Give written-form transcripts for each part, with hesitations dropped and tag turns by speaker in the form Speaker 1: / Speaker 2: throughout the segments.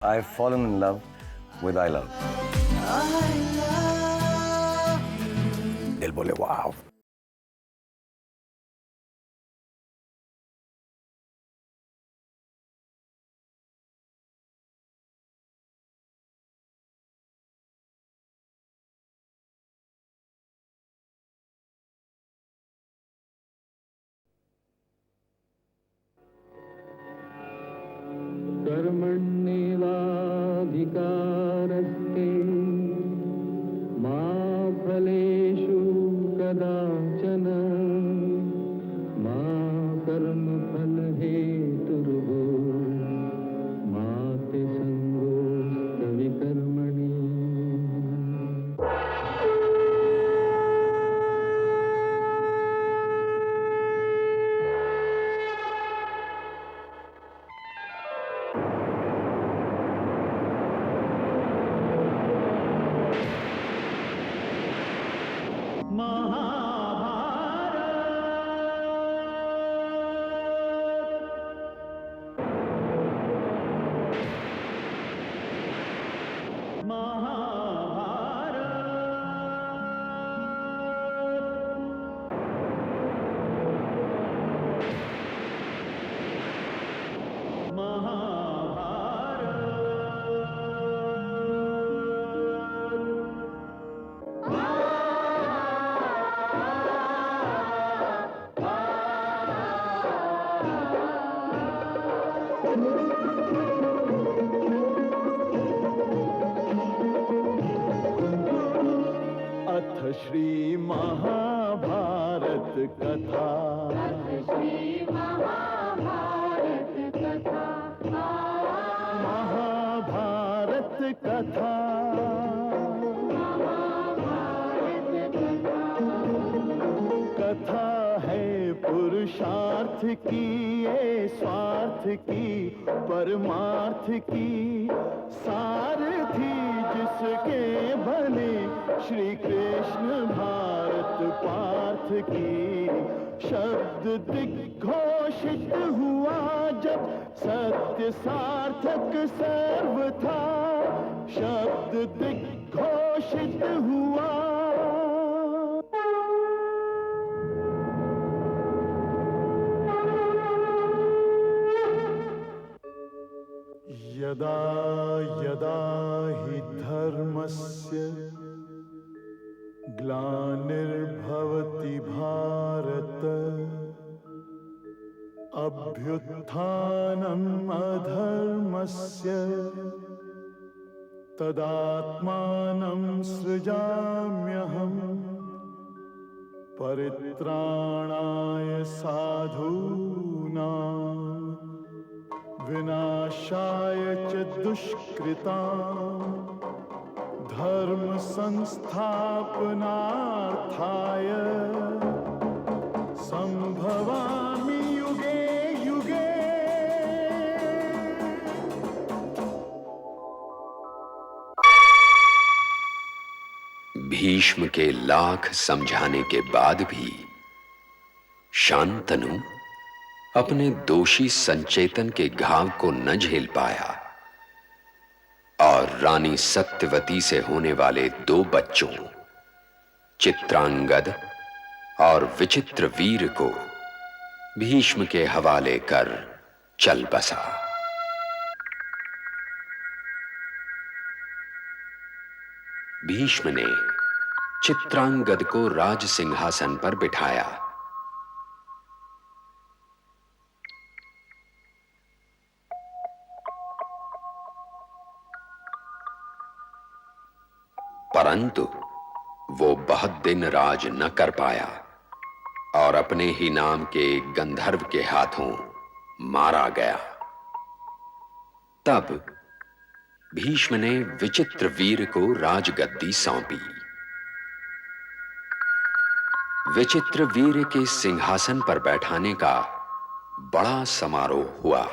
Speaker 1: I've fallen in love with I love. दिल बोले वाव.
Speaker 2: कर्मण्येवाधिकारस्ते मा फलेषु कदाचन मा कर्मफलहेतुर्भो मा ते सङ्गोऽस्त्वविकर्मणि। अथ श्री महाभारत कथा। महाभारत कथा। कथा है पुरुषार्थ की, ये स्वार्थ की, परमार्थ की, सारथी जिसके बने श्री कृष्ण भारत पार्थ की। शब्द दिग्घोषित हुआ जब सत्य सार्थक सर्व था, शब्द दिग्घोषित हुआ। यदा यदा हि धर्मस्य ग्लानिर्भवति भारत, अभ्युत्थानम् अधर्मस्य तदात्मानं सृजाम्यहम्, परित्राणाय साधूनां विनाशाय च दुष्कृतां, धर्म संस्थापनार्थाय संभवामि युगे युगे।
Speaker 3: भीष्म के लाख समझाने के बाद भी शांतनु अपने दोषी संचेतन के घाव को न झेल पाया और रानी सत्यवती से होने वाले 2 बच्चों चित्रांगद और विचित्रवीर को भीष्म के हवाले कर चल बसा। भीष्म ने चित्रांगद को राज सिंहासन पर बिठाया। परंतु वो बहुत दिन राज न कर पाया और अपने ही नाम के गंधर्व के हाथों मारा गया। तब भीष्म ने विचित्रवीर को राजगद्दी सौंपी। विचित्रवीर के सिंहासन पर बैठाने का बड़ा समारोह हुआ।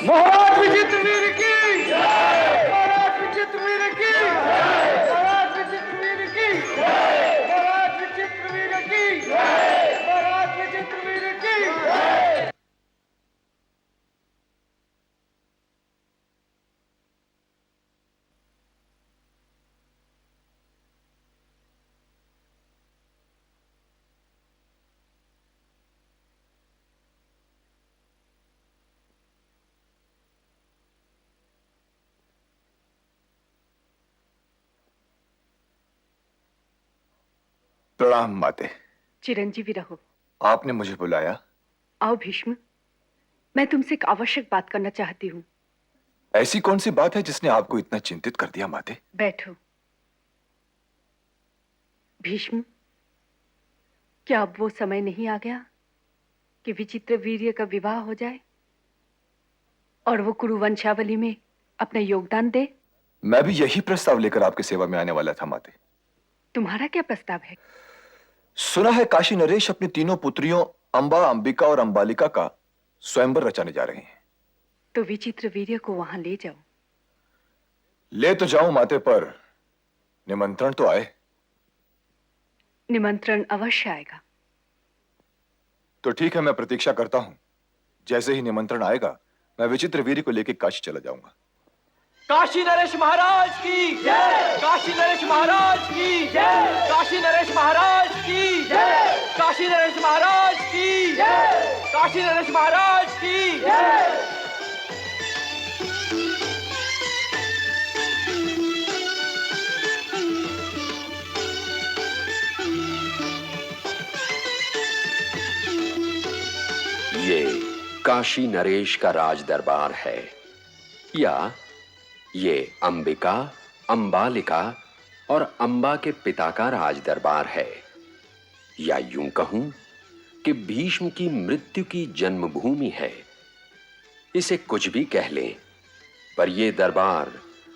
Speaker 2: महाराज विचित्रवीर की जय! महाराज विचित्रवीर की जय! महाराज विचित्रवीर की जय! महाराज
Speaker 4: प्रणाम माते।
Speaker 5: चिरंजीवी रहो।
Speaker 4: आपने मुझे बुलाया?
Speaker 5: आओ भीष्म, मैं तुमसे एक आवश्यक बात करना चाहती हूँ।
Speaker 4: ऐसी कौन सी बात है जिसने आपको इतना चिंतित कर दिया माते?
Speaker 5: बैठो। भीष्म, क्या अब वो समय नहीं आ गया कि विचित्र वीर्य का विवाह हो जाए और वो कुरु वंशावली में अपना योगदान दे?
Speaker 4: मैं भी यही प्रस्ताव लेकर आपकी सेवा में आने वाला था माते।
Speaker 5: तुम्हारा क्या प्रस्ताव है?
Speaker 4: सुना है काशी नरेश अपनी तीनों पुत्रियों अंबा, अंबिका और अंबालिका का स्वयंवर रचाने जा रहे हैं।
Speaker 5: तो विचित्र वीर्य को वहां ले जाओ।
Speaker 4: ले तो जाऊं माते, पर निमंत्रण तो आए।
Speaker 5: निमंत्रण अवश्य आएगा।
Speaker 4: तो ठीक है, मैं प्रतीक्षा करता हूं। जैसे ही निमंत्रण आएगा मैं विचित्र वीर्य को लेकर काशी चला जाऊंगा।
Speaker 6: काशी नरेश महाराज की जय। काशी नरेश महाराज की जय। काशी नरेश महाराज की जय। काशी नरेश महाराज की जय। काशी नरेश महाराज की जय।
Speaker 3: ये काशी नरेश का राज दरबार है, या ये अंबिका, अंबालिका और अंबा के पिता का राज दरबार है, या यूं कहूं कि भीष्म की मृत्यु की जन्मभूमि है। इसे कुछ भी कह लें, पर यह दरबार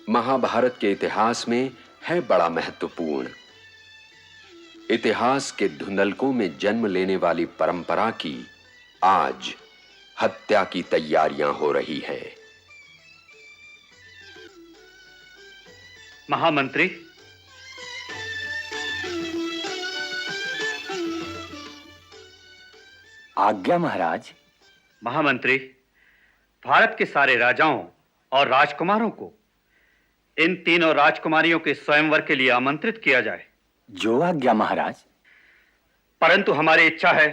Speaker 3: महाभारत के इतिहास में है बड़ा महत्वपूर्ण। इतिहास के धुंधलकों में जन्म लेने वाली परंपरा की आज हत्या की तैयारियां हो रही हैं।
Speaker 7: महामंत्री,
Speaker 1: आज्ञा महाराज।
Speaker 7: महामंत्री, भारत के सारे राजाओं और राजकुमारों को इन तीनों राजकुमारियों के स्वयंवर के लिए आमंत्रित किया जाए।
Speaker 1: जो आज्ञा महाराज।
Speaker 7: परंतु हमारी इच्छा है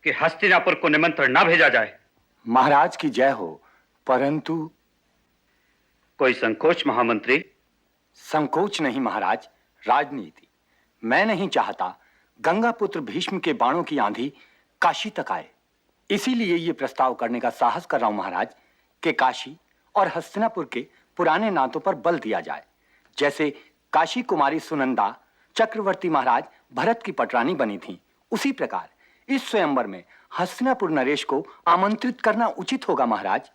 Speaker 7: कि हस्तिनापुर को निमंत्रण ना भेजा जाए।
Speaker 1: महाराज की जय हो, परंतु
Speaker 7: कोई संकोच महामंत्री?
Speaker 1: संकोच नहीं महाराज, राजनीति। मैं नहीं चाहता गंगा पुत्र भीष्म के बाणों की आंधी काशी तक आए। इसीलिए ये प्रस्ताव करने का साहस कर रहा हूं महाराज कि काशी और हस्तिनापुर के पुराने नातों पर बल दिया जाए। जैसे काशी कुमारी सुनंदा चक्रवर्ती महाराज भरत की पटरानी बनी थी, उसी प्रकार इस स्वयंवर में हस्तिनापुर नरेश को आमंत्रित करना उचित होगा महाराज।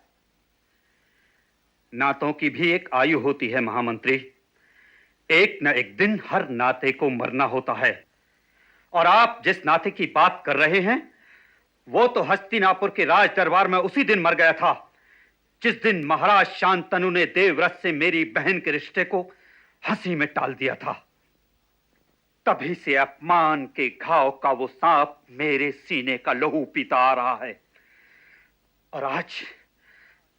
Speaker 7: नातों की भी एक आयु होती है महामंत्री। एक न एक दिन हर नाते को मरना होता है, और आप जिस नाते की बात कर रहे हैं वो तो हस्तिनापुर के राज दरबार में उसी दिन मर गया था जिस दिन महाराज शांतनु ने देवव्रत से मेरी बहन के रिश्ते को हंसी में टाल दिया था। तभी से अपमान के घाव का वो सांप मेरे सीने का लहू पीता आ रहा है, और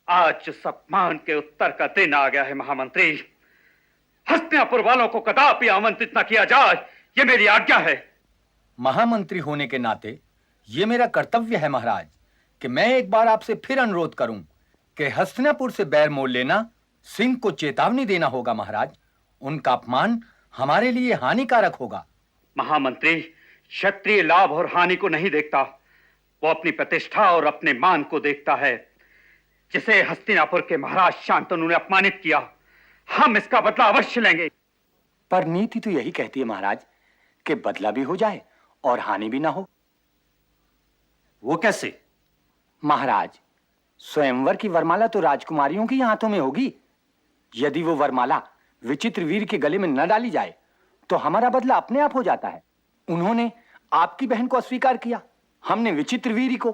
Speaker 7: आज उस अपमान के उत्तर का दिन आ गया है महामंत्री। हस्तिनापुर वालों को कदापि आमंत्रित न किया जाए, यह मेरी आज्ञा है।
Speaker 8: महामंत्री होने के नाते यह मेरा कर्तव्य है महाराज कि मैं एक बार आपसे फिर अनुरोध करूं कि हस्तिनापुर से बैर मोल लेना सिंह को चेतावनी देना होगा महाराज। उनका अपमान हमारे लिए हानिकारक होगा।
Speaker 7: महामंत्री क्षत्रिय लाभ और हानि को नहीं देखता, वो अपनी प्रतिष्ठा और अपने मान को देखता है। जिसे हस्तिनापुर के महाराज शांतनु ने अपमानित किया, हम इसका बदला अवश्य लेंगे।
Speaker 1: पर नीति तो यही कहती है महाराज कि बदला भी हो जाए और हानि भी ना हो।
Speaker 7: वो कैसे?
Speaker 1: महाराज, स्वयंवर की वरमाला तो राजकुमारियों के हाथों में होगी। यदि वो वरमाला विचित्र वीर के गले में न डाली जाए तो हमारा बदला अपने आप हो जाता है। उन्होंने आपकी बहन को अस्वीकार किया, हमने विचित्र वीर को,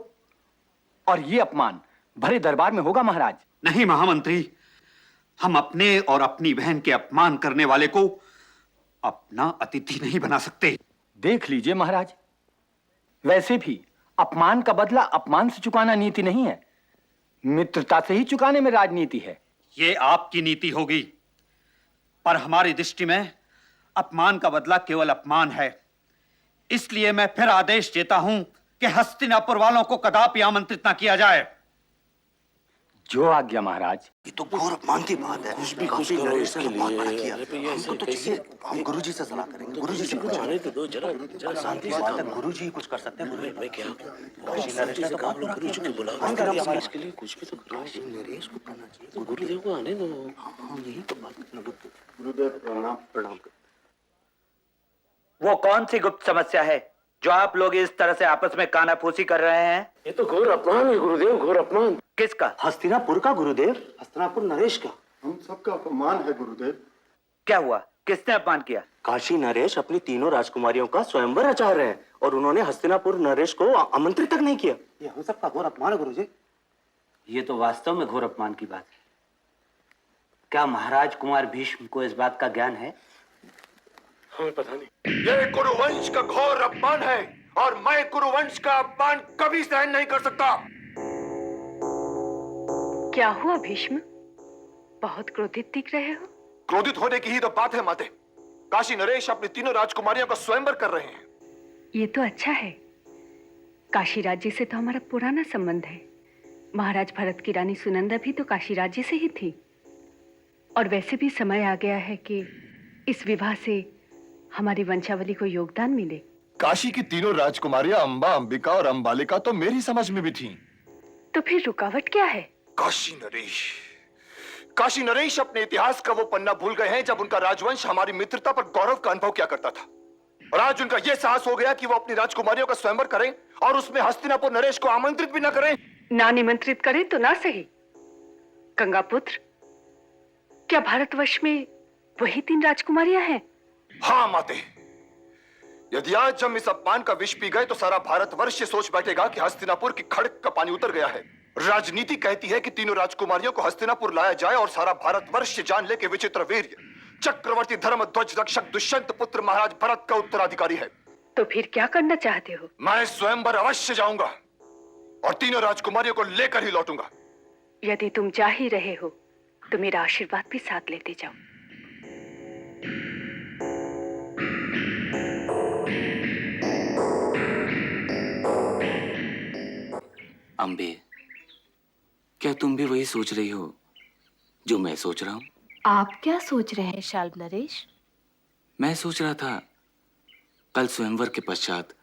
Speaker 1: और ये अपमान भरे दरबार में होगा महाराज।
Speaker 7: नहीं महामंत्री, हम अपने और अपनी बहन के अपमान करने वाले को अपना अतिथि नहीं बना सकते।
Speaker 1: देख लीजिए महाराज, वैसे भी अपमान का बदला अपमान से चुकाना नीति नहीं है, मित्रता से ही चुकाने में राजनीति है।
Speaker 7: ये आपकी नीति होगी, पर हमारी दृष्टि में अपमान का बदला केवल अपमान है। इसलिए मैं फिर आदेश देता हूं कि हस्तिनापुर वालों को कदापि आमंत्रित ना किया जाए।
Speaker 1: जो आज्ञा महाराज।
Speaker 9: ये तो घोर अपमान की बात है। काशी नरेश ने अपमान बड़ा किया। हमको तो चाहिए, हम गुरुजी से सलाह करेंगे, गुरुजी से पूछेंगे। तो दो जरा शांति से बात है, गुरुजी कुछ कर सकते हैं। मैं क्या काशी नरेश ने तो बात बड़ा गुरुजी को बुलाओ। हम करेंगे इसके लिए कुछ भी तो करो। काशी नरेश को करना चाहिए, गुरुदेव को आने दो। हम यही तो बात करना। गुरुदेव प्रणाम। प्रणाम।
Speaker 6: वो कौन सी गुप्त समस्या है जो आप लोग इस तरह से आपस में कानाफूसी कर रहे हैं?
Speaker 9: ये तो घोर अपमान है गुरुदेव, घोर अपमान।
Speaker 6: किसका?
Speaker 9: हस्तिनापुर का गुरुदेव, हस्तिनापुर नरेश का।
Speaker 2: हम सबका अपमान है गुरुदेव।
Speaker 6: क्या हुआ? किसने अपमान किया?
Speaker 9: काशी नरेश अपनी तीनों राजकुमारियों का स्वयंवर रचा रहे हैं और उन्होंने हस्तिनापुर नरेश को आमंत्रित तक नहीं किया। ये हम सबका घोर अपमान है गुरुजी।
Speaker 10: ये तो वास्तव में घोर अपमान की बात है। क्या महाराज कुमार भीष्म को इस बात का ज्ञान है?
Speaker 9: हमें पता नहीं।
Speaker 4: ये कुरुवंश का घोर अपमान है और मैं कुरुवंश का अपमान कभी सहन नहीं कर सकता।
Speaker 5: क्या हुआ भीष्म? बहुत क्रोधित दिख रहे हो।
Speaker 4: क्रोधित होने की ही तो बात है माते। काशी नरेश अपनी तीनों राजकुमारियों का स्वयंवर कर रहे हैं।
Speaker 5: ये तो अच्छा है। काशी राज्य से तो हमारा पुराना संबंध है। महाराज भरत की रानी सुनंदा भी तो काशी राज्य से ही थी। और वैसे भी समय आ गया है कि इस विवाह से हमारी वंशावली को योगदान मिले।
Speaker 4: काशी की तीनों राजकुमारियां अंबा, अंबिका और अंबालिका तो मेरी समझ में भी थीं।
Speaker 5: तो फिर रुकावट क्या है?
Speaker 4: काशी नरेश अपने इतिहास का वो पन्ना भूल गए हैं जब उनका राजवंश हमारी मित्रता पर गौरव का अनुभव किया करता था। और आज उनका यह साहस हो गया कि वो अपनी राजकुमारियों का स्वयंवर करें और उसमें हस्तिनापुर नरेश को आमंत्रित भी न करें।
Speaker 5: ना निमंत्रित करें तो ना सही। गंगापुत्र, क्या भारतवर्ष में वही 3 राजकुमारियां हैं?
Speaker 4: हाँ माते, यदि आज हम इस अपमान का विष पी गए तो सारा भारतवर्ष ये सोच बैठेगा कि हस्तिनापुर की खड़क का पानी उतर गया है। राजनीति कहती है कि तीनों राजकुमारियों को हस्तिनापुर लाया जाए और सारा भारतवर्ष जान ले कि विचित्र वीर्य चक्रवर्ती धर्म ध्वज रक्षक दुष्यंत पुत्र महाराज भरत का उत्तराधिकारी है।
Speaker 5: तो फिर क्या करना चाहते हो?
Speaker 4: मैं स्वयंवर अवश्य जाऊंगा और तीनों राजकुमारियों को लेकर ही लौटूंगा।
Speaker 5: यदि तुम जा ही रहे हो तो मेरा आशीर्वाद भी साथ लेते जाओ।
Speaker 10: अम्बे, क्या तुम भी वही सोच रही हो जो मैं सोच रहा हूँ?
Speaker 11: आप क्या सोच रहे हैं शाल्व नरेश?
Speaker 10: मैं सोच रहा था कल स्वयंवर के पश्चात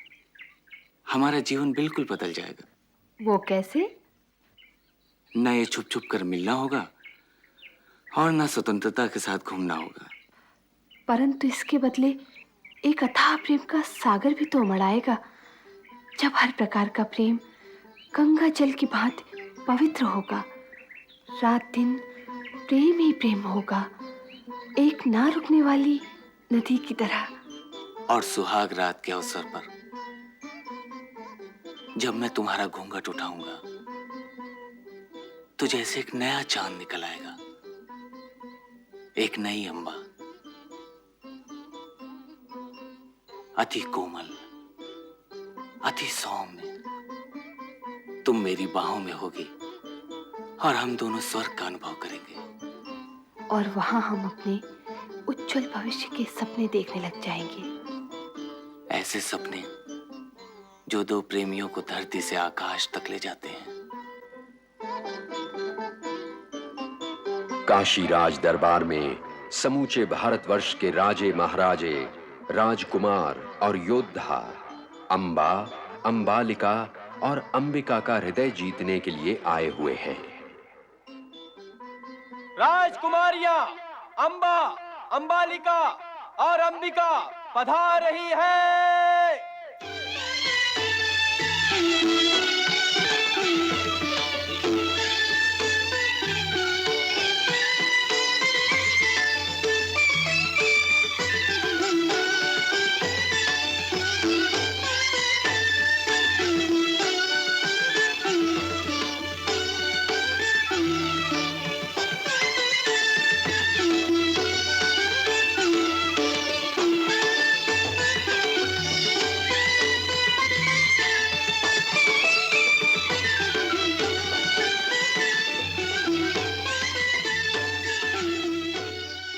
Speaker 10: हमारा जीवन बिल्कुल बदल जाएगा।
Speaker 11: वो कैसे?
Speaker 10: न ये छुप छुप कर मिलना होगा और न स्वतंत्रता के साथ घूमना होगा।
Speaker 11: परंतु इसके बदले एक अथाह प्रेम का सागर भी तो उमड़ आएगा, जब हर प्रकार का प्रेम गंगा जल की भांति पवित्र होगा। रात दिन प्रेम ही प्रेम होगा, एक ना रुकने वाली नदी की तरह।
Speaker 10: और सुहाग रात के अवसर पर जब मैं तुम्हारा घूंघट उठाऊंगा तो जैसे एक नया चांद निकल आएगा, एक नई अंबा, अति कोमल, अति सौम्य। तुम मेरी बाहों में होगी और हम दोनों स्वर्ग का अनुभव करेंगे।
Speaker 11: और वहां हम अपने उज्जवल भविष्य के सपने देखने लग जाएंगे।
Speaker 10: ऐसे सपने जो 2 प्रेमियों को धरती से आकाश तक ले जाते हैं।
Speaker 3: काशी राज दरबार में समूचे भारतवर्ष के राजे महाराजे, राजकुमार और योद्धा अंबा, अंबालिका और अंबिका का हृदय जीतने के लिए आए हुए हैं।
Speaker 6: राजकुमारियां अंबा, अंबालिका और अंबिका पधार रही है।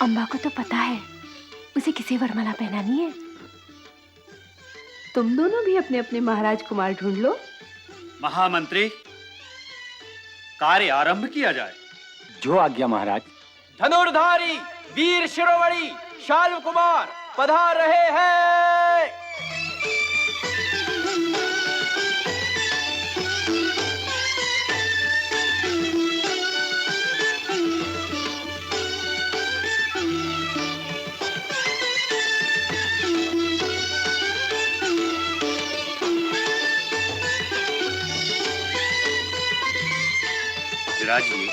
Speaker 11: अम्बा को तो पता है उसे किसी वरमाला पहनानी है।
Speaker 5: तुम दोनों भी अपने अपने महाराज कुमार ढूंढ लो।
Speaker 7: महामंत्री, कार्य आरंभ किया जाए।
Speaker 1: जो आज्ञा महाराज।
Speaker 6: धनुर्धारी वीर शिरोमणि शाल्व कुमार पधार रहे हैं।
Speaker 7: विराजिए।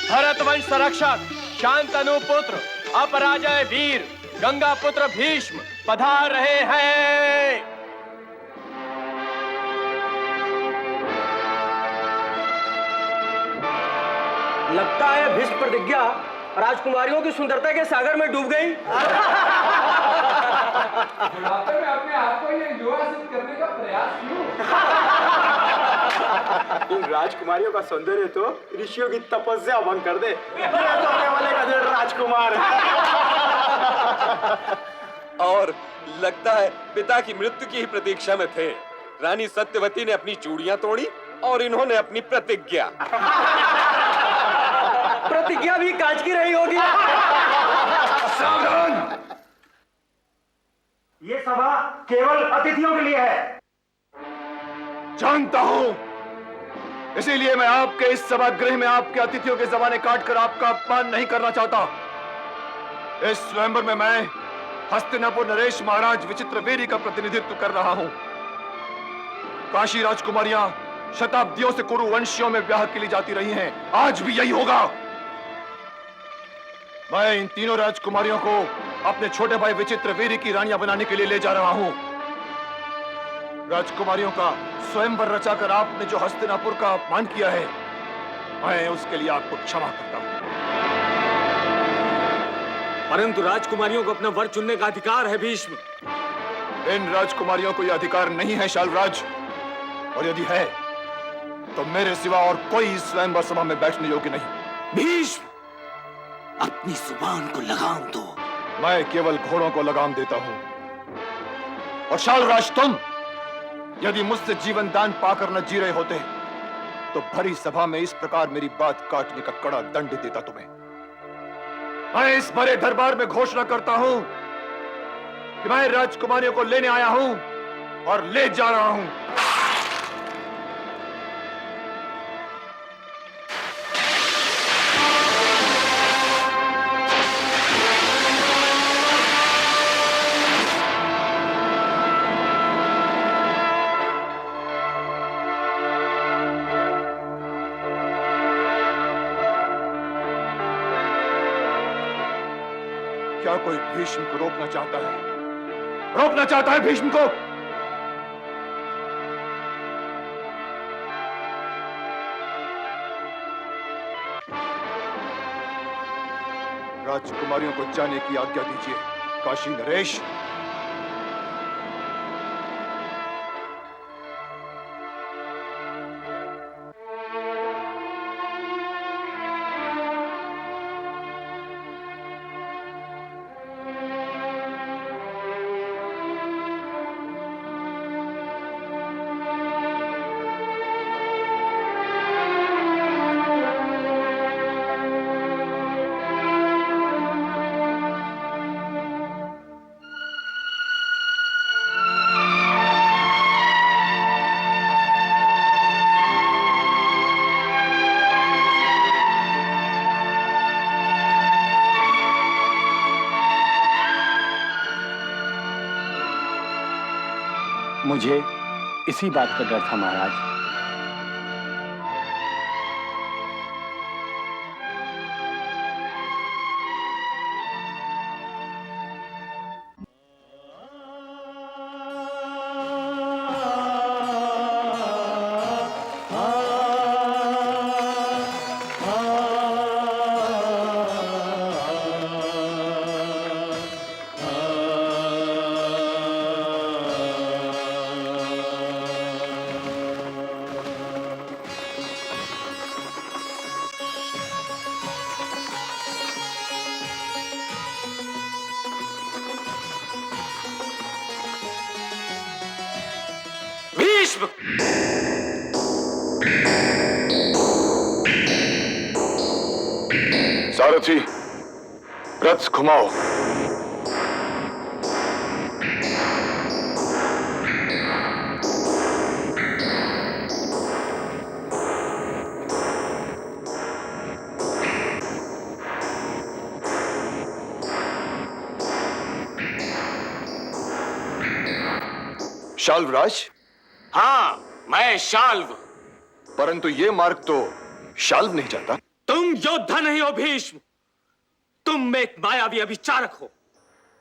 Speaker 6: भरतवंश संरक्षक शांतनु पुत्र अपराजय वीर गंगा पुत्र भीष्म पधार रहे हैं।
Speaker 12: लगता है भीष्म प्रतिज्ञा राजकुमारियों की सुंदरता के सागर में डूब गई।
Speaker 6: बुढ़ापे में अपने आप को ये युवा सिद्ध करने का प्रयास क्यों?
Speaker 2: इन राजकुमारियों का सौंदर्य तो ऋषियों की तपस्या भंग कर दे। ये तो आने वाले गधेड़ राजकुमार है।
Speaker 13: और लगता है पिता की मृत्यु की ही प्रतीक्षा में थे। रानी सत्यवती ने अपनी चूड़ियां तोड़ी और इन्होंने अपनी प्रतिज्ञा।
Speaker 12: प्रतिज्ञा भी कांच की रही होगी।
Speaker 4: सावधान!
Speaker 2: ये सभा केवल अतिथियों के लिए है।
Speaker 4: जानता हूं, इसीलिए मैं आपके इस सभागृह में आपके अतिथियों के जबाने काटकर आपका अपमान नहीं करना चाहता। इस स्वयंवर में मैं हस्तिनापुर नरेश महाराज विचित्रवीर्य का प्रतिनिधित्व कर रहा हूं। काशी राजकुमारियां शताब्दियों से कुरु वंशियों में ब्याह के लिए जाती रही हैं, आज भी यही होगा। मैं इन तीनों राजकुमारियों को अपने छोटे भाई विचित्रवीर्य की रानियां बनाने के लिए ले जा रहा हूं। राजकुमारियों का स्वयंवर रचाकर आपने जो हस्तिनापुर का अपमान किया है, मैं उसके लिए आपको क्षमा करता हूं।
Speaker 12: परंतु राजकुमारियों को अपना वर चुनने का अधिकार है भीष्म।
Speaker 4: इन राजकुमारियों को यह अधिकार नहीं है शाल्वराज, और यदि है तो मेरे सिवा और कोई स्वयंवर सभा में बैठने योग्य नहीं।
Speaker 10: भीष्म, अपनी जुबान को लगाम दो।
Speaker 4: मैं केवल घोड़ों को लगाम देता हूं। और शाल्वराज, तुम यदि मुझसे जीवन दान पाकर न जी रहे होते तो भरी सभा में इस प्रकार मेरी बात काटने का कड़ा दंड देता तुम्हें। मैं इस बड़े दरबार में घोषणा करता हूं कि मैं राजकुमारियों को लेने आया हूं और ले जा रहा हूं। क्या कोई भीष्म को रोकना चाहता है? रोकना चाहता है भीष्म को? राजकुमारियों को जाने की आज्ञा दीजिए। काशी नरेश,
Speaker 1: मुझे इसी बात का डर था महाराज।
Speaker 10: भीष्म।
Speaker 4: सारथी, रथ घुमाओ। शाल्वराज?
Speaker 10: हाँ, मैं शाल्व।
Speaker 4: परंतु ये मार्ग तो शाल्व नहीं जाता।
Speaker 10: तुम योद्धा नहीं हो भीष्म, तुम एक मायावी अभिचारक हो।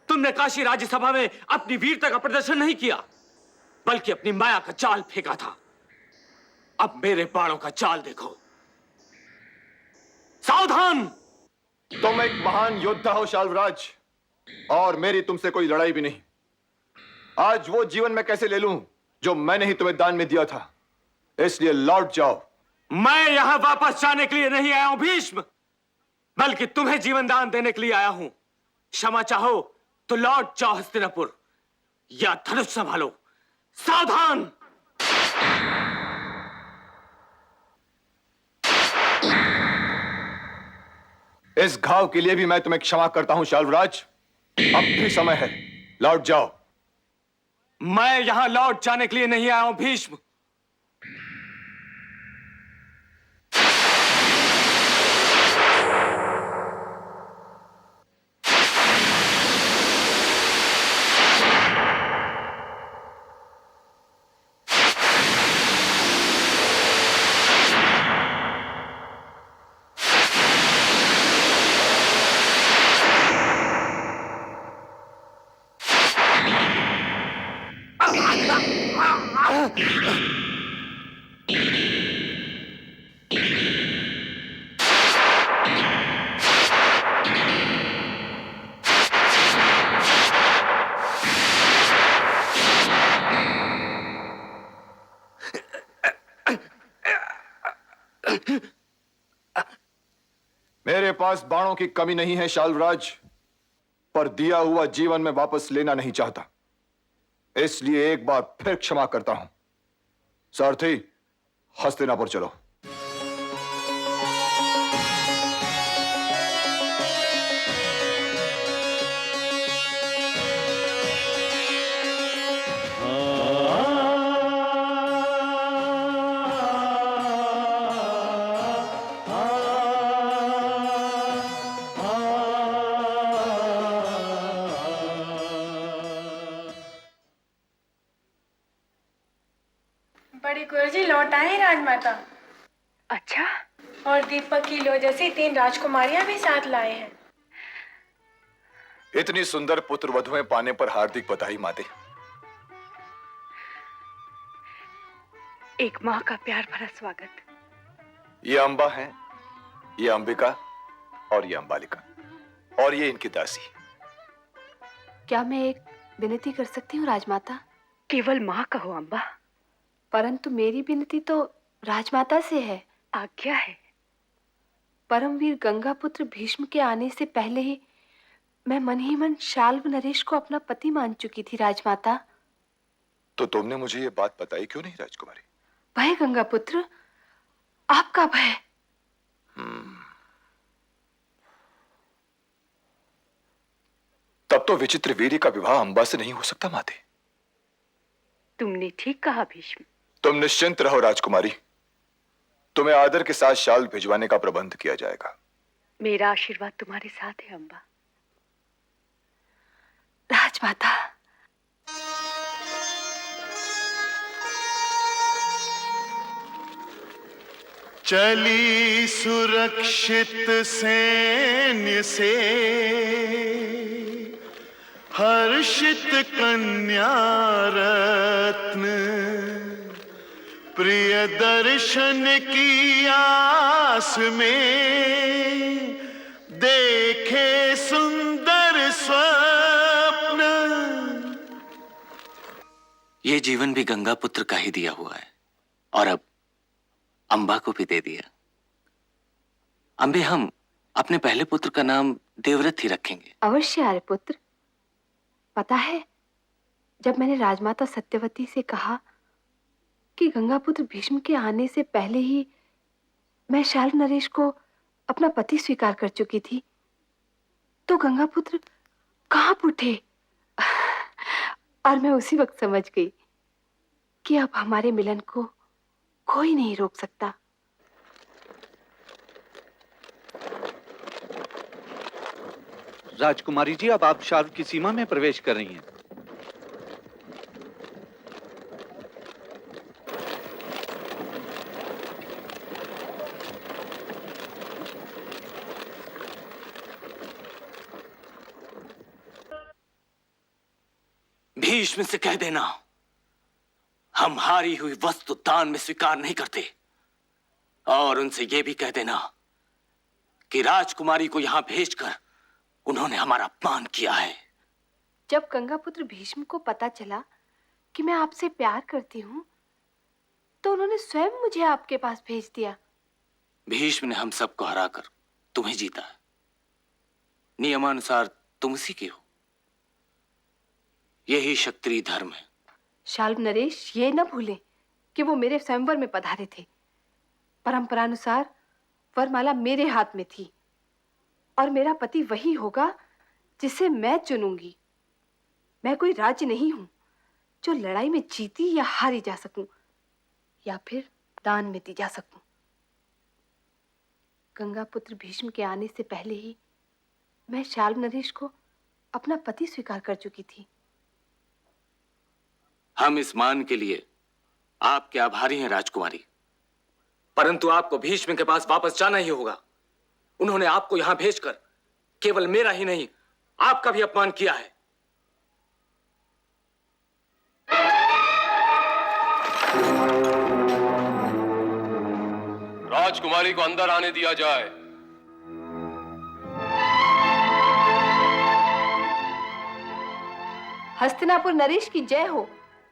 Speaker 10: तुमने काशी राज्यसभा में अपनी वीरता का प्रदर्शन नहीं किया, बल्कि अपनी माया का जाल फेंका था। अब मेरे बाणों का जाल देखो। सावधान!
Speaker 4: तुम एक महान योद्धा हो शाल्वराज, और मेरी तुमसे कोई लड़ाई भी नहीं। आज वो जीवन मैं कैसे ले लूं जो मैंने ही तुम्हें दान में दिया था, इसलिए लौट जाओ।
Speaker 10: मैं यहां वापस जाने के लिए नहीं आया हूं भीष्म, बल्कि तुम्हें जीवन दान देने के लिए आया हूं। क्षमा चाहो तो लौट जाओ हस्तिनापुर, या धनुष संभालो। सावधान!
Speaker 4: इस घाव के लिए भी मैं तुम्हें क्षमा करता हूं शाल्वराज। अब भी समय है, लौट जाओ।
Speaker 10: मैं यहां लौट जाने के लिए नहीं आया हूं भीष्म।
Speaker 4: मेरे पास बाणों की कमी नहीं है शाल्वराज, पर दिया हुआ जीवन में वापस लेना नहीं चाहता, इसलिए एक बार फिर क्षमा करता हूं। सारथी, हस्तिनापुर चलो।
Speaker 14: बड़ी कौर जी लौट आए हैं राजमाता।
Speaker 5: अच्छा?
Speaker 14: और दीपक की लो जैसी 3 राजकुमारियां भी साथ लाए हैं।
Speaker 4: इतनी सुंदर पुत्र वधुएं पाने पर हार्दिक बधाई माते।
Speaker 5: एक माँ का प्यार भरा स्वागत।
Speaker 4: ये अंबा है, ये अंबिका, और ये अंबालिका, और ये इनकी दासी।
Speaker 11: क्या मैं एक विनती कर सकती हूँ राजमाता?
Speaker 5: केवल माँ कहो अंबा।
Speaker 11: परंतु मेरी विनती तो राजमाता से है।
Speaker 5: आज्ञा है।
Speaker 11: परमवीर गंगापुत्र भीष्म के आने से पहले ही मैं मन ही मन शाल्व नरेश को अपना पति मान चुकी थी राजमाता।
Speaker 4: तो तुमने मुझे ये बात बताई क्यों नहीं राजकुमारी?
Speaker 11: भय गंगापुत्र, आपका भय।
Speaker 4: तब तो विचित्र वीर्य का विवाह अंबा से नहीं हो सकता माते।
Speaker 5: तुमने ठीक कहा भीष्म।
Speaker 4: तुम निश्चिंत रहो राजकुमारी, तुम्हें आदर के साथ शाल भिजवाने का प्रबंध किया जाएगा।
Speaker 5: मेरा आशीर्वाद तुम्हारे साथ है अंबा।
Speaker 11: राजमाता,
Speaker 15: चली सुरक्षित सैन्य से हर्षित कन्या रत्न, प्रिय दर्शन की आस में देखे सुंदर स्वप्न।
Speaker 10: ये जीवन भी गंगा पुत्र का ही दिया हुआ है, और अब अंबा को भी दे दिया। अंबे, हम अपने पहले पुत्र का नाम देवव्रत ही रखेंगे।
Speaker 11: अवश्य आर्य पुत्र। पता है, जब मैंने राजमाता सत्यवती से कहा कि गंगापुत्र भीष्म के आने से पहले ही मैं शाल्व नरेश को अपना पति स्वीकार कर चुकी थी, तो गंगापुत्र कहाँ उठे? और मैं उसी वक्त समझ गई कि अब हमारे मिलन को कोई नहीं रोक सकता।
Speaker 16: राजकुमारी जी, अब आप शाल्व की सीमा में प्रवेश कर रही हैं।
Speaker 10: भीष्म से कह देना हम हारी हुई वस्तु दान में स्वीकार नहीं करते, और उनसे यह भी कह देना कि राजकुमारी को यहां भेजकर उन्होंने हमारा अपमान किया है।
Speaker 11: जब गंगापुत्र भीष्म को पता चला कि मैं आपसे प्यार करती हूँ, तो उन्होंने स्वयं मुझे आपके पास भेज दिया।
Speaker 10: भीष्म ने हम सबको हराकर तुम्हें जीता है। नियमानुसार तुम उसी के हो। यही क्षत्रिय धर्म है।
Speaker 11: शाल्व नरेश ये न भूले कि वो मेरे स्वयंवर में पधारे थे। परंपरानुसार वरमाला मेरे हाथ में थी, और मेरा पति वही होगा जिसे मैं चुनूंगी। मैं कोई राज्य नहीं हूं जो लड़ाई में जीती या हारी जा सकूं, या फिर दान में दी जा सकूं। गंगापुत्र भीष्म के आने से पहले ही मैं शाल्व नरेश को अपना पति स्वीकार कर चुकी थी।
Speaker 10: हम इस मान के लिए आपके आभारी हैं राजकुमारी, परंतु आपको भीष्म के पास वापस जाना ही होगा। उन्होंने आपको यहां भेजकर केवल मेरा ही नहीं, आपका भी अपमान किया है।
Speaker 13: राजकुमारी को अंदर आने दिया जाए।
Speaker 11: हस्तिनापुर नरेश की जय हो।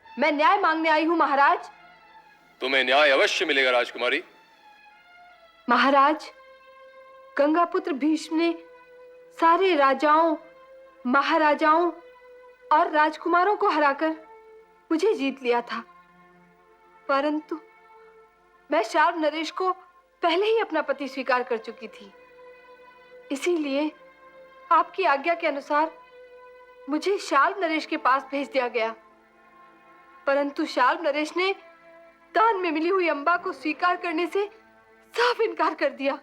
Speaker 11: मैं न्याय मांगने आई हूं महाराज।
Speaker 13: तुम्हें न्याय अवश्य मिलेगा राजकुमारी।
Speaker 11: महाराज, गंगापुत्र भीष्म ने सारे राजाओं, महाराजाओं और राजकुमारों को हराकर मुझे जीत लिया था, परंतु मैं शाल्व नरेश को पहले ही अपना पति स्वीकार कर चुकी थी। इसीलिए आपकी आज्ञा के अनुसार मुझे शाल्व नरेश के पास भेज दिया गया, परंतु शाल्व नरेश ने दान में मिली हुई अंबा को स्वीकार करने से साफ इनकार कर दिया।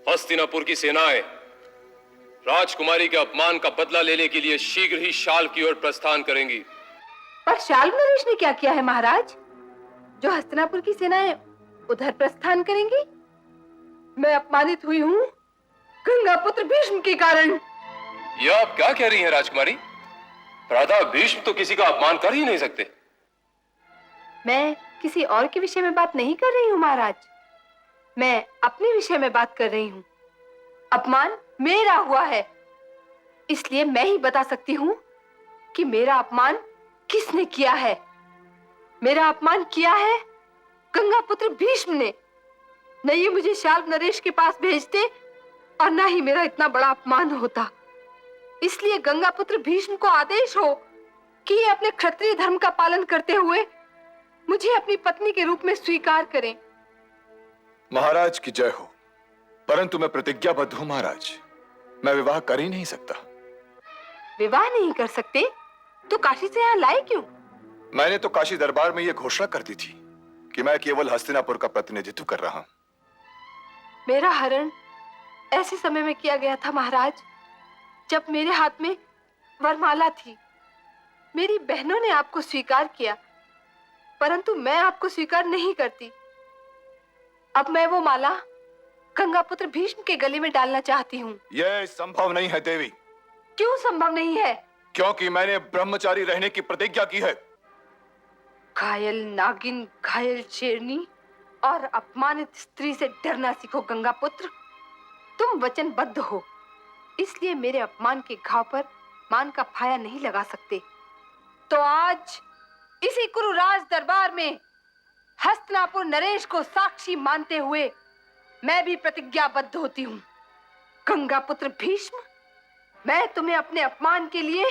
Speaker 13: हस्तिनापुर की सेनाएं राजकुमारी के अपमान का बदला लेने के लिए शीघ्र ही शाल्व की ओर प्रस्थान करेंगी।
Speaker 11: पर शाल्व नरेश ने क्या किया है महाराज, जो हस्तिनापुर की सेनाएं उधर प्रस्थान करेंगी? मैं अपमानित हुई हूँ गंगापुत्र भीष्म के कारण।
Speaker 13: यह आप क्या कह रही हैं राजकुमारी? राधा भीष्म तो किसी का अपमान कर ही नहीं सकते।
Speaker 11: मैं किसी और के विषय में बात नहीं कर रही हूँ महाराज, मैं अपने विषय में बात कर रही हूँ। अपमान मेरा हुआ है, इसलिए मैं ही बता सकती हूँ कि मेरा अपमान किसने किया है। मेरा अपमान किया है गंगापुत्र भीष्म ने। न ये मुझे शाल्व नरेश के पास भेजते और न ही मेरा इतना बड़ा अपमान होता। इसलिए गंगापुत्र भीष्म को आदेश हो कि ये अपने क्षत्रिय धर्म का पालन करते हुए मुझे अपनी पत्नी के रूप में स्वीकार करें।
Speaker 4: महाराज की जय हो, परंतु मैं प्रतिज्ञाबद्ध हूं महाराज, मैं विवाह कर ही नहीं सकता।
Speaker 11: विवाह नहीं कर सकते तो काशी से यहाँ लाए क्यों?
Speaker 4: मैंने तो काशी दरबार में यह घोषणा कर दी थी कि मैं केवल हस्तिनापुर का प्रतिनिधित्व कर रहा हूं।
Speaker 11: मेरा हरण ऐसे समय में किया गया था महाराज, जब मेरे हाथ में वरमाला थी। मेरी बहनों ने आपको स्वीकार किया, परंतु मैं आपको स्वीकार नहीं करती। अब मैं वो माला गंगापुत्र भीष्म के गले में डालना चाहती हूँ।
Speaker 4: यह संभव नहीं है देवी।
Speaker 11: क्यों संभव नहीं है?
Speaker 4: क्योंकि मैंने ब्रह्मचारी रहने की प्रतिज्ञा की है।
Speaker 11: घायल नागिन, घायल शेरनी और अपमानित स्त्री से डरना सीखो गंगापुत्र। तुम वचनबद्ध हो, इसलिए मेरे अपमान के घाव पर मान का फाया नहीं लगा सकते। तो आज इसी कुरुराज दरबार में हस्तिनापुर नरेश को साक्षी मानते हुए मैं भी प्रतिज्ञाबद्ध होती हूँ। गंगापुत्र भीष्म, मैं तुम्हें अपने अपमान के लिए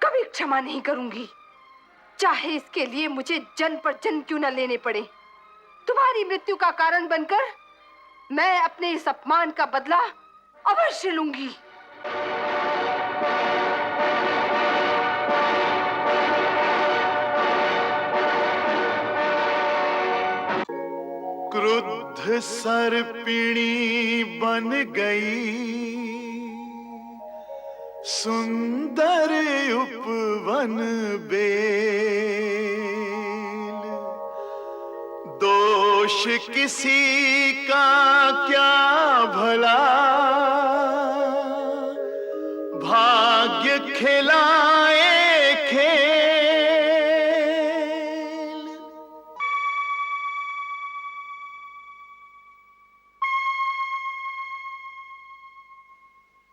Speaker 11: कभी क्षमा नहीं करूंगी। चाहे इसके लिए मुझे जन्म पर जन्म क्यों न लेने पड़े। तुम्हारी मृत्यु का कारण बनकर मैं अपने इस अपमान का बदला अवश्य लूंगी।
Speaker 15: क्रुद्ध सर्पिणी बन गई, सुंदर उपवन बेल। दोष किसी का क्या भला, भाग्य खिलाए खेल।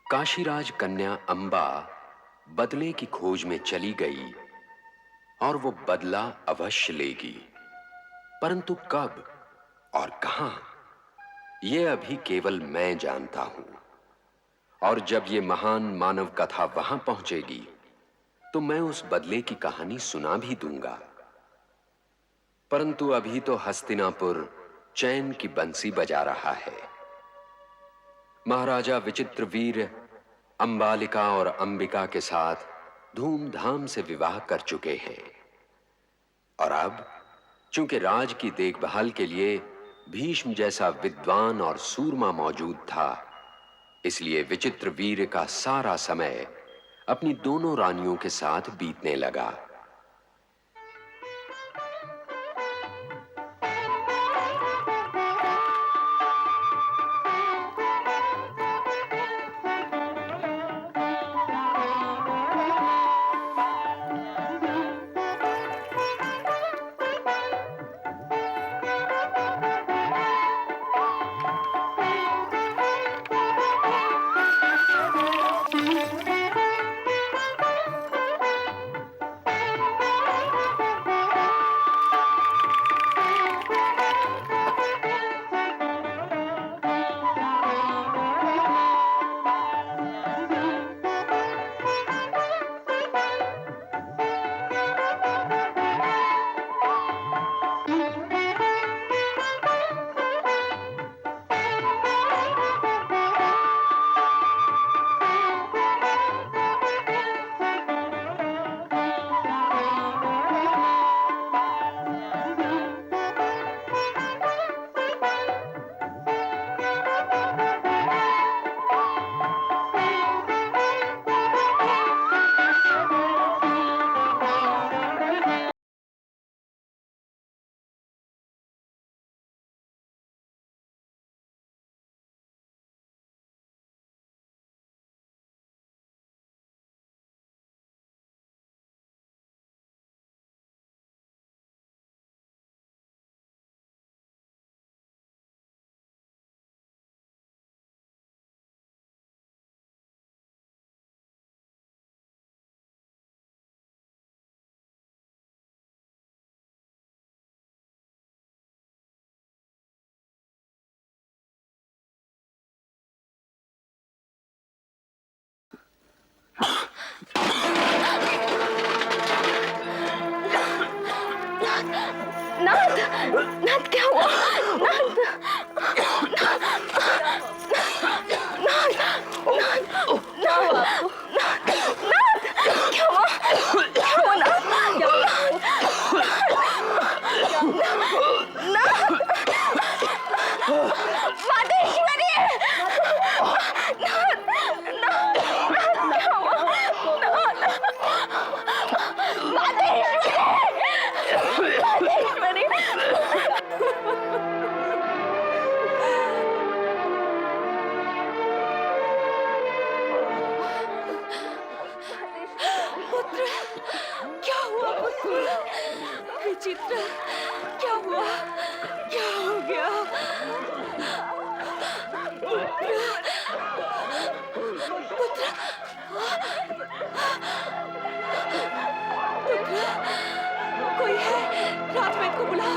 Speaker 3: काशीराज कन्या अंबा बदले की खोज में चली गई और वो बदला अवश्य लेगी, परंतु कब और कहां, ये अभी केवल मैं जानता हूं। और जब ये महान मानव कथा वहां पहुंचेगी तो मैं उस बदले की कहानी सुना भी दूंगा। परंतु अभी तो हस्तिनापुर चैन की बंसी बजा रहा है। महाराजा विचित्रवीर्य अंबालिका और अंबिका के साथ धूमधाम से विवाह कर चुके हैं और अब चूंकि राज की देखभाल के लिए भीष्म जैसा विद्वान और सूरमा मौजूद था, इसलिए विचित्रवीर्य का सारा समय अपनी दोनों रानियों के साथ बीतने लगा।
Speaker 11: नाथ, नाथ क्या हुआ? नाथ, क्या हुआ? नाथ, क्या हुआ? क्या हुआ नाथ? मातेश्वरी! नाथ, नाथ, क्या हुआ? मातेश्वरी!
Speaker 17: पुत्र, क्या हुआ पुत्र? विचित्र, क्या हुआ? क्या हो गया? पुत्र, पुत्र, कोई है? राजवैद्य को बुला।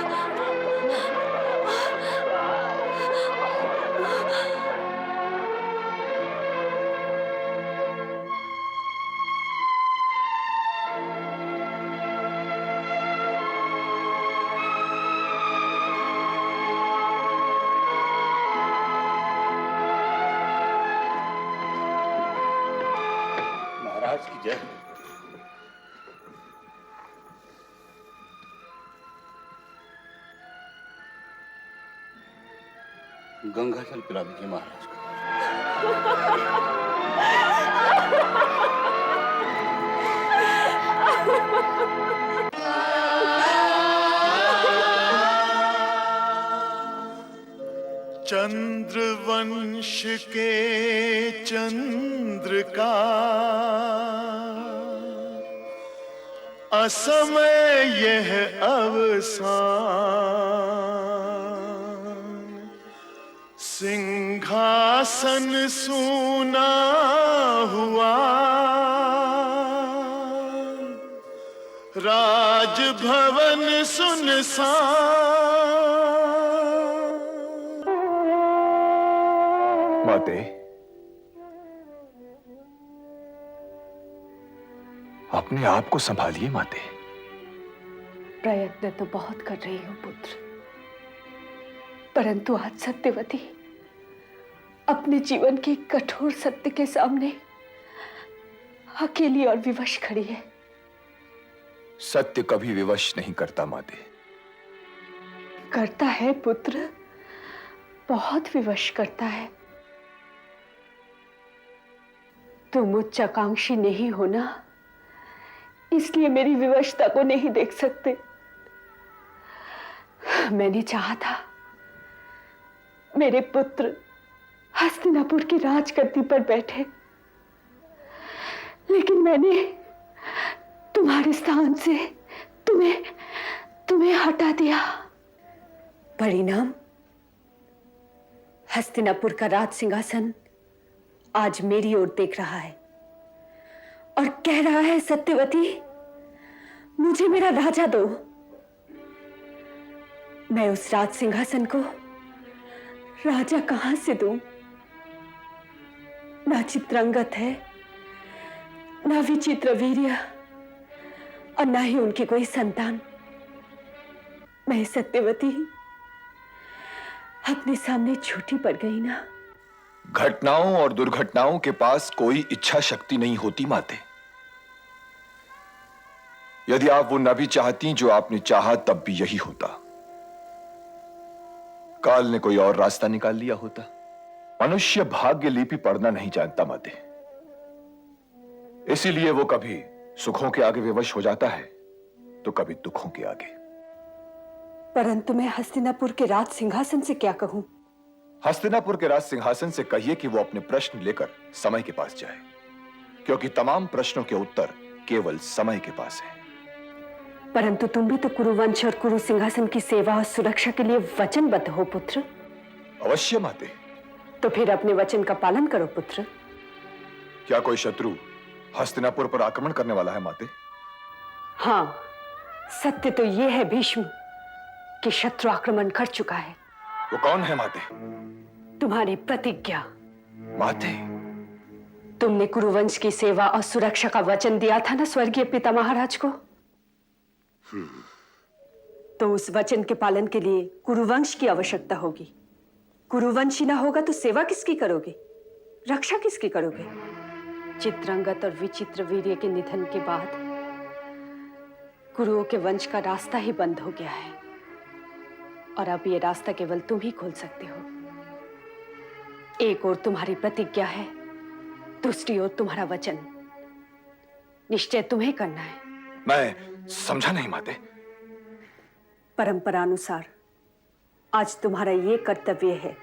Speaker 9: महाराज की जय। गंगा जल पिला दीजिए महाराज को।
Speaker 15: चंद्रवंश के चंद्र का असमय यह अवसान, सिंहासन सूना हुआ, राजभवन सुनसान।
Speaker 4: माते, अपने आप को संभालिए माते।
Speaker 5: प्रयत्न तो बहुत कर रही हूं पुत्र, परंतु आज सत्यवती अपने जीवन के कठोर सत्य के सामने अकेली और विवश खड़ी है।
Speaker 4: सत्य कभी विवश नहीं करता माते।
Speaker 5: करता है पुत्र, बहुत विवश करता है। तुम उच्चाकांक्षी नहीं हो ना, इसलिए मेरी विवशता को नहीं देख सकते। मैंने चाहा था मेरे पुत्र हस्तिनापुर की राजगद्दी पर बैठे, लेकिन मैंने तुम्हारे स्थान से तुम्हें हटा दिया। परिणाम, हस्तिनापुर का राज सिंहासन आज मेरी ओर देख रहा है और कह रहा है, सत्यवती मुझे मेरा राजा दो। मैं उस राज सिंहासन को राजा कहां से दूं? ना चित्रांगत है, ना विचित्र वीर्य, और ना ही उनकी कोई संतान। मैं सत्यवती अपने सामने छोटी पड़ गई ना।
Speaker 4: घटनाओं और दुर्घटनाओं के पास कोई इच्छा शक्ति नहीं होती माते। यदि आप वो न भी चाहती जो आपने चाहा, तब भी यही होता। काल ने कोई और रास्ता निकाल लिया होता। मनुष्य भाग्य लिपि पढ़ना नहीं जानता माते, इसीलिए वो कभी सुखों के आगे विवश हो जाता है तो कभी दुखों के आगे।
Speaker 5: परंतु मैं हस्तिनापुर के राज सिंहासन से क्या कहूं?
Speaker 4: हस्तिनापुर के राज सिंहासन से कहिए कि वो अपने प्रश्न लेकर समय के पास जाए, क्योंकि तमाम प्रश्नों के उत्तर केवल समय के पास है।
Speaker 5: परंतु तुम भी तो कुरुवंश और कुरु सिंहासन की सेवा और सुरक्षा के लिए वचनबद्ध हो पुत्र।
Speaker 4: अवश्य माते।
Speaker 5: तो फिर अपने वचन का पालन करो पुत्र।
Speaker 4: क्या कोई शत्रु हस्तिनापुर पर आक्रमण करने वाला है माते?
Speaker 5: हाँ, सत्य तो यह है भीष्म कि शत्रु आक्रमण कर चुका है।
Speaker 4: वो कौन है माते?
Speaker 5: तुम्हारी प्रतिज्ञा।
Speaker 4: माते,
Speaker 5: तुमने कुरुवंश की सेवा और सुरक्षा का वचन दिया था ना स्वर्गीय पिता महाराज को। तो उस वचन के पालन के लिए कुरुवंश की आवश्यकता होगी। कुरुवंश ही ना होगा तो सेवा किसकी करोगे, रक्षा किसकी करोगे? चित्रांगत और विचित्र वीर्य के निधन के बाद कुरुओं के वंश का रास्ता ही बंद हो गया है, और अब ये रास्ता केवल तुम ही खोल सकते हो। एक ओर तुम्हारी प्रतिज्ञा है, दूसरी ओर तुम्हारा वचन। निश्चय तुम्हें करना है।
Speaker 4: मैं समझा नहीं माते।
Speaker 5: परंपरा अनुसार आज तुम्हारा ये कर्तव्य है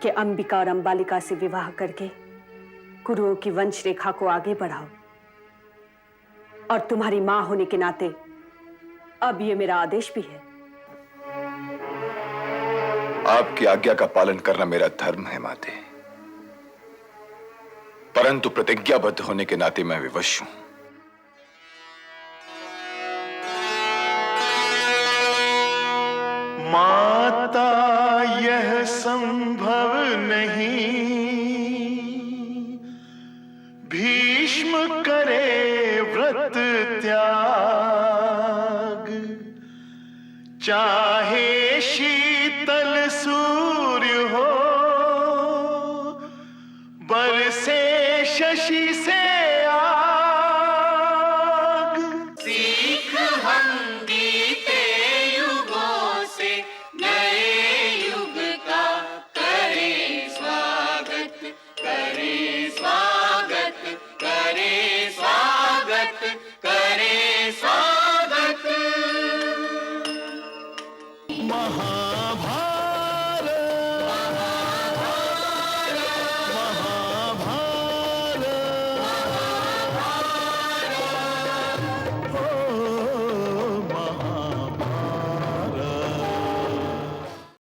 Speaker 5: कि अंबिका और अंबालिका से विवाह करके कुरुओं की वंश रेखा को आगे बढ़ाओ। और तुम्हारी मां होने के नाते अब ये मेरा आदेश भी है।
Speaker 4: आपकी आज्ञा का पालन करना मेरा धर्म है माते, परंतु प्रतिज्ञाबद्ध होने के नाते मैं विवश हूं।
Speaker 15: माता यह संभव नहीं, भीष्म करे व्रत त्याग, चाहे शीतल सूर्य हो, बरसे शशि से